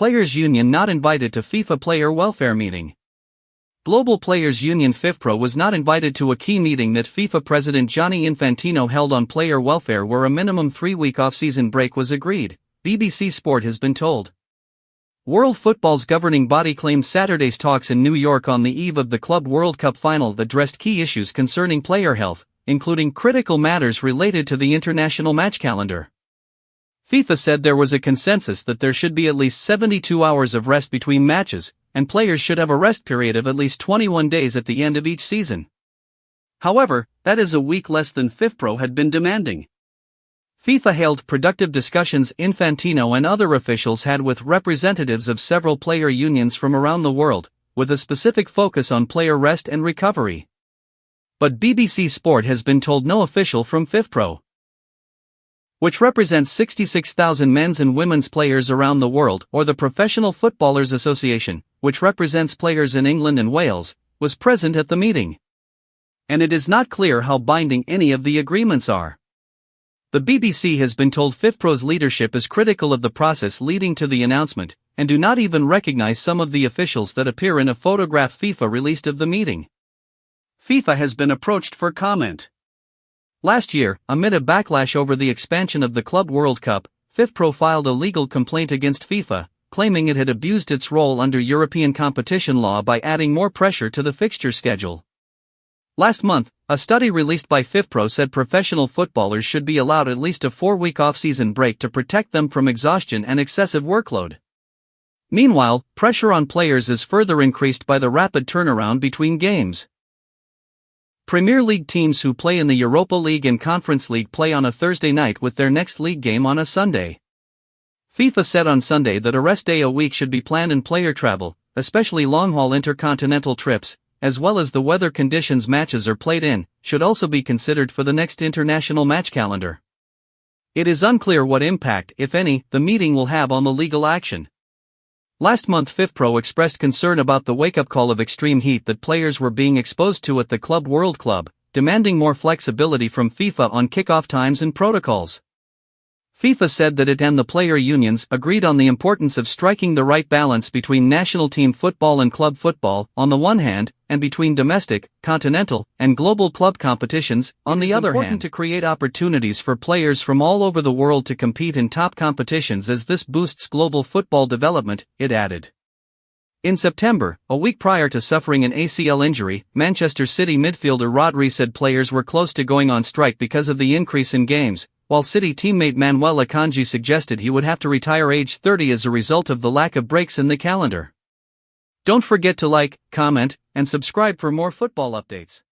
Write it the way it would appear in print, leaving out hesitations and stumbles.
Players Union not invited to FIFA Player Welfare Meeting. Global Players Union FIFPro was not invited to a key meeting that FIFA President Gianni Infantino held on player welfare where a minimum 3-week off-season break was agreed, BBC Sport has been told. World football's governing body claimed Saturday's talks in New York on the eve of the Club World Cup final addressed key issues concerning player health, including critical matters related to the international match calendar. FIFA said there was a consensus that there should be at least 72 hours of rest between matches, and players should have a rest period of at least 21 days at the end of each season. However, that is a week less than FIFPro had been demanding. FIFA hailed productive discussions Infantino and other officials had with representatives of several player unions from around the world, with a specific focus on player rest and recovery. But BBC Sport has been told no official from FIFPro, which represents 66,000 men's and women's players around the world, or the Professional Footballers Association, which represents players in England and Wales, was present at the meeting. And it is not clear how binding any of the agreements are. The BBC has been told FIFPro's leadership is critical of the process leading to the announcement, and do not even recognize some of the officials that appear in a photograph FIFA released of the meeting. FIFA has been approached for comment. Last year, amid a backlash over the expansion of the Club World Cup, FIFPro filed a legal complaint against FIFA, claiming it had abused its role under European competition law by adding more pressure to the fixture schedule. Last month, a study released by FIFPro said professional footballers should be allowed at least a 4-week off-season break to protect them from exhaustion and excessive workload. Meanwhile, pressure on players is further increased by the rapid turnaround between games. Premier League teams who play in the Europa League and Conference League play on a Thursday night with their next league game on a Sunday. FIFA said on Sunday that a rest day a week should be planned in player travel, especially long-haul intercontinental trips, as well as the weather conditions matches are played in, should also be considered for the next international match calendar. It is unclear what impact, if any, the meeting will have on the legal action. Last month FIFPro expressed concern about the wake-up call of extreme heat that players were being exposed to at the Club World Club, demanding more flexibility from FIFA on kickoff times and protocols. FIFA said that it and the player unions agreed on the importance of striking the right balance between national team football and club football, on the one hand, and between domestic, continental, and global club competitions, on the other hand. It is important to create opportunities for players from all over the world to compete in top competitions as this boosts global football development, it added. In September, a week prior to suffering an ACL injury, Manchester City midfielder Rodri said players were close to going on strike because of the increase in games, while City teammate Manuel Akanji suggested he would have to retire age 30 as a result of the lack of breaks in the calendar. Don't forget to like, comment, and subscribe for more football updates.